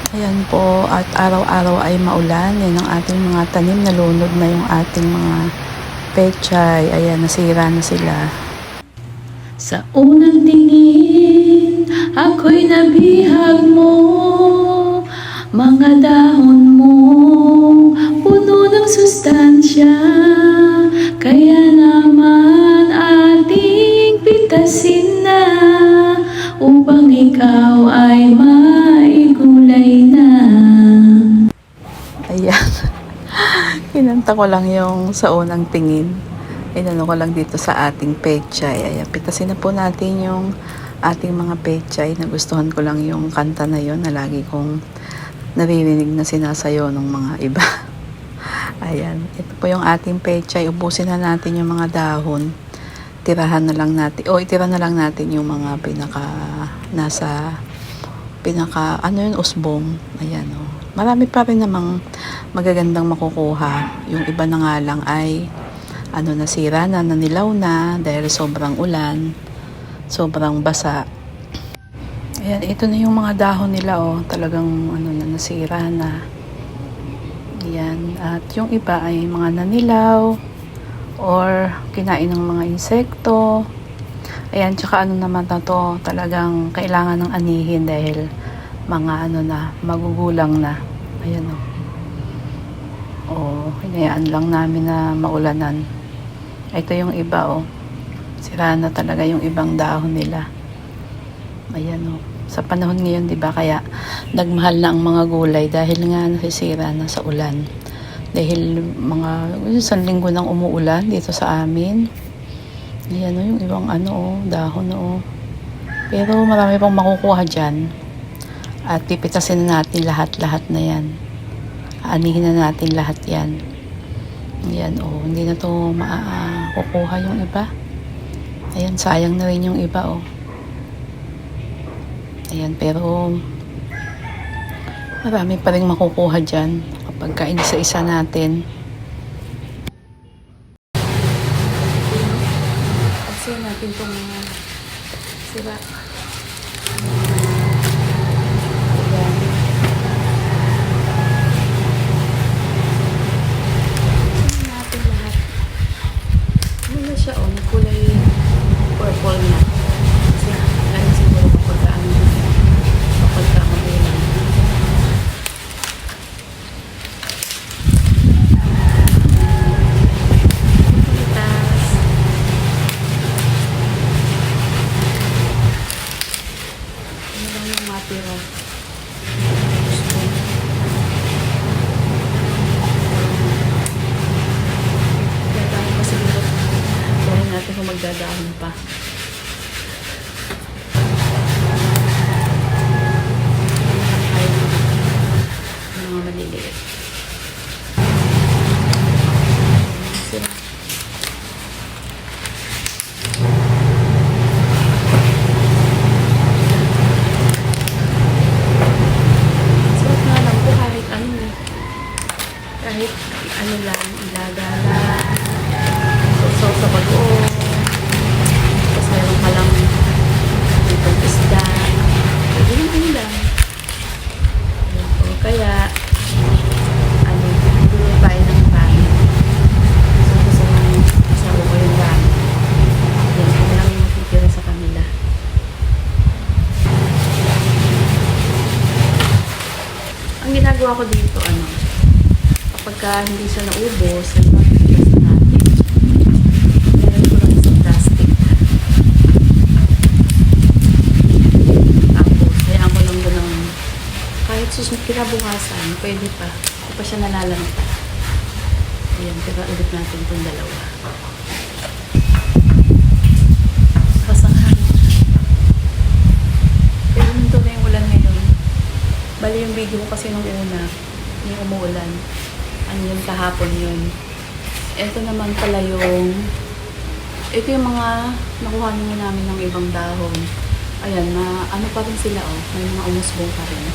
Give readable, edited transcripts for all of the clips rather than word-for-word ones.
Ayan po, at araw-araw ay maulan. Yan ang ating mga tanim, nalunod na yung ating mga pechay. Ayan, nasira na sila. Sa unang tingin, ako'y nabihag mo. Mga dahon mo, puno ng sustansya. Kaya naman ating pitasin na, upang ikaw ay maigulay na. Ayan. Kinanta ko lang yung sa unang tingin. Inano ko lang dito sa ating pechay. Ayan, pitasin na po natin yung ating mga pechay. Nagustuhan ko lang yung kanta na yon na lagi kong naririnig na sinasayo ng mga iba. Ayan, ito po yung ating pechay. Ubusin na natin yung mga dahon. Tirahan na lang natin, itira na lang natin yung mga ano yun, usbong. Ayan, marami pa rin namang magagandang makukuha. Yung iba na nga lang ay nasira na, nanilaw na dahil sobrang ulan, sobrang basa. Ayan, ito na yung mga dahon nila, talagang nasira na. Ayan, at yung iba ay mga nanilaw or kinain ng mga insekto. Ayan, tsaka naman na to, talagang kailangan ng anihin dahil mga magugulang na. Ayan hinayaan lang namin na maulanan. Ito yung iba, sira na talaga yung ibang dahon nila. Ayan, sa panahon ngayon, 'di ba, kaya nagmahal na ang mga gulay dahil nga nasisira na sa ulan. Dahil mga isang linggo nang umuulan dito sa amin. Ayan, yung ibang dahon, Pero marami pang makukuha diyan. At pipitasin na natin lahat-lahat na 'yan. Aanihin na natin lahat 'yan. Ayan, hindi na to makukuha yung iba. Ayan, sayang na rin yung iba, Ayan, pero marami pa rin makukuha dyan kapag kainisa-isa natin. Kasi natin itong sira. Kulay purple na. Kasi siguro kapag mabilang. Pitas. Ano lang yung matira? Natin kung magdadahon pa. Mga maliliit. Sarap nga lang po kahit lang, ilagala. So sa bagoong. Tapos meron ka lang itong isda. Pwede yung lang. O kaya, dulo tayo ng ramen. So gusto ng asawa ko yung ramen. Yan, kung lang yung matitira sa kanila. Ang ginagawa ko dito, kapag hindi siya naubos, kinabukasan, pwede pa. Hindi pa siya nalalanta. Ayan, tira ulit natin itong dalawa. Kasanghan. Pero nito na yung ulan ngayon. Bali yung video ko kasi nung una, yung umuulan. Yun, kahapon yun. Ito naman pala ito yung mga nakuha namin ng ibang dahon. Ayan, pa rin sila, may mga umusbong pa rin.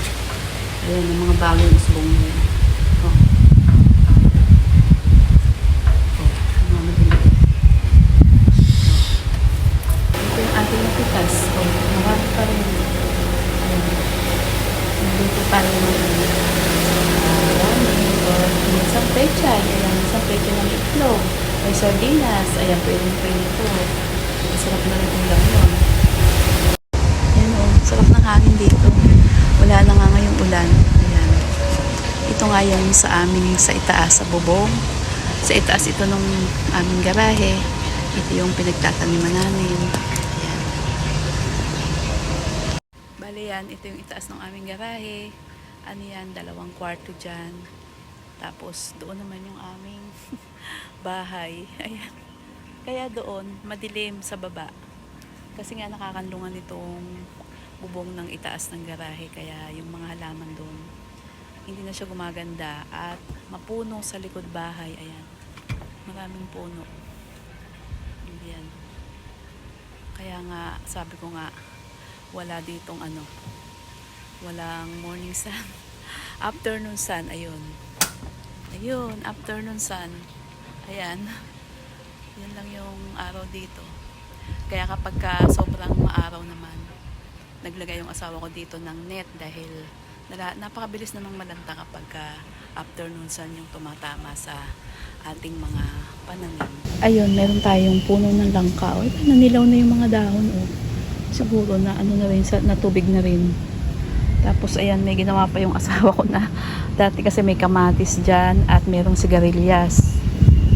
Ayan, yung mga bagong usbong nila. Mga madaliit. Ito yung ating napitas. Marami pa rin. Ayan. Nandito ramen or minsan pechay. Ayan, minsan pechay ng itlog. May sardinas. Ayan, pwedeng ito. Masarap na rin ulam yun. Ayan o, sarap ng hangin dito. Wala na nga ngayong ulan. Ayan. Ito nga yung sa amin sa itaas, sa bubong. Sa itaas ito nung aming garahe. Ito yung pinagtataniman namin. Ayan. Bale yan, ito yung itaas ng aming garahe. Ano yan, 2 kwarto dyan. Tapos doon naman yung aming bahay. Ayan. Kaya doon, madilim sa baba. Kasi nga nakakanlungan itong bubong ng itaas ng garahe. Kaya yung mga halaman doon, hindi na siya gumaganda. At mapuno sa likod bahay. Ayan. Maraming puno. Ayan. Kaya nga, sabi ko nga, wala ditong walang morning sun. Afternoon sun, ayun. Ayun, afternoon sun. Ayan. Yan lang yung araw dito. Kaya kapag sobrang maaraw naman, naglagay yung asawa ko dito ng net dahil napakabilis namang malanta kapag afternoon sun yung tumatama sa ating mga pananim. Ayun, meron tayong puno ng langka. O, nanilaw na yung mga dahon. O. Siguro na na rin, natubig na rin. Tapos ayan, may ginawa pa yung asawa ko na dati kasi may kamatis dyan at merong sigarilyas.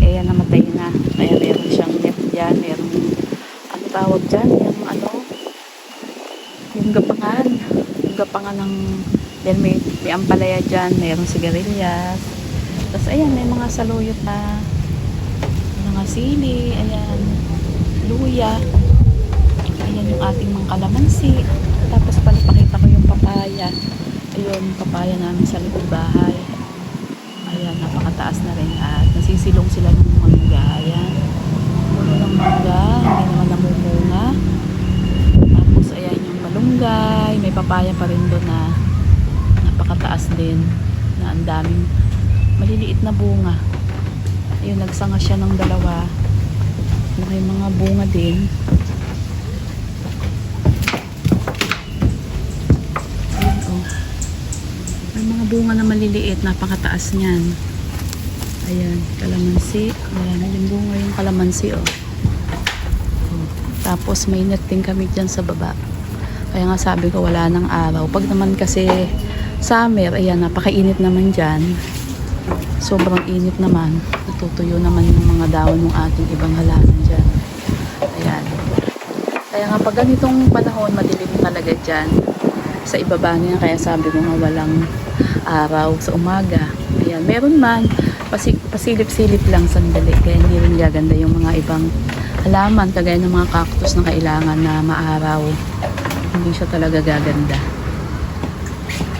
Ayan, namatay na. Kaya meron siyang net dyan. Merong, tawag dyan? Yung gapangan. Yung gapangan ng, then may ampalaya dyan. Merong sigarilyas. Tapos ayan, may mga saluyot na mga sili. Ayan, luya. Ayan yung ating mga kalamansi. Tapos palipakita ko yung papaya. Ayun, papaya namin sa likod bahay. Ayan, napakataas na rin. At nasisilong sila ng mangga. Ayan, puno ng mangga. Hindi naman namumunga. Tapos ayan yung malunggay. May papaya pa rin doon na napakataas din. Na ang daming maliliit na bunga. Ayun, nagsanga siya ng 2. May mga bunga din. Bunga na maliliit, napakataas niyan. Ayan, kalamansi. Ayan, yung bunga yung kalamansi, oh. Tapos may net din kami dyan sa baba. Kaya nga sabi ko wala ng araw. Pag naman kasi summer, ayan, napakainit naman dyan. Sobrang init naman. Natutuyo naman yung mga dahon ng ating ibang halaman dyan. Ayan. Kaya nga pag ganitong panahon, madilim talaga dyan. Sa ibaba niya, kaya sabi ko nga walang araw sa umaga. Ayan, meron man pasilip-silip lang sandali, kaya hindi rin gaganda yung mga ibang halaman kagaya ng mga cactus na kailangan na maaraw. Hindi siya talaga gaganda.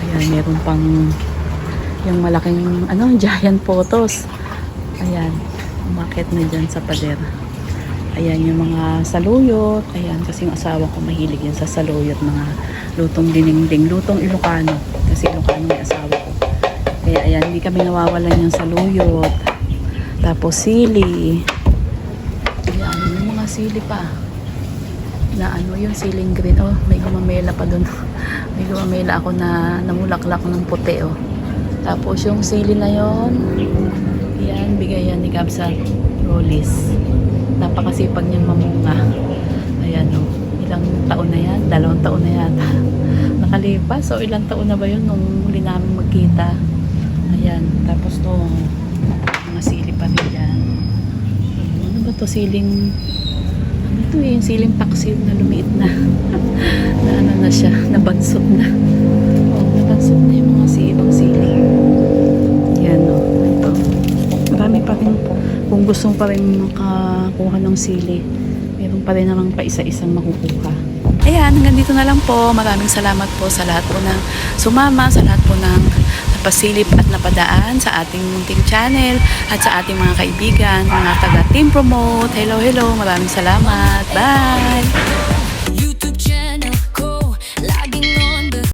Ayan, meron pang yung malaking giant photos. Ayan, umakyat na dyan sa pader. Ayan yung mga saluyot. Ayan, kasi yung asawa ko mahilig yan sa saluyot, mga lutong dinengdeng, lutong Ilocano. Kasi Ilocano may asawa ko. Kaya ayan, hindi kami nawawalan yung saluyot. Tapos sili. Ayan, yung mga sili pa. Na yung siling green. Oh, may gumamela pa dun. May gumamela ako na namulaklak ng puti, oh. Tapos yung sili na yon, ayan, bigay yan ni Kabsat Rollis. Napakasipag niyang mamunga. Ayan, oh. Ilang taon na yan? 2 taon na yata. Nakalipas. So, ilang taon na ba yun nung huli namin magkita? Ayan. Tapos to, mga sili pa rin yan. Ano ba to? Siling, ano to yung siling taksil na lumiit na. Na na siya, nabansot na. Oh, nabansot na yung mga ibang sili. Yan, oh. Ito. Marami pa rin. Kung gusto mo pa rin makakuha ng sili, meron pa rin namang pa isa-isang makukuha. Ayan, hanggang dito na lang po. Maraming salamat po sa lahat po ng sumama, sa lahat po ng napasilip at napadaan sa ating munting channel at sa ating mga kaibigan, mga taga Team Promote. Hello, hello. Maraming salamat. Bye!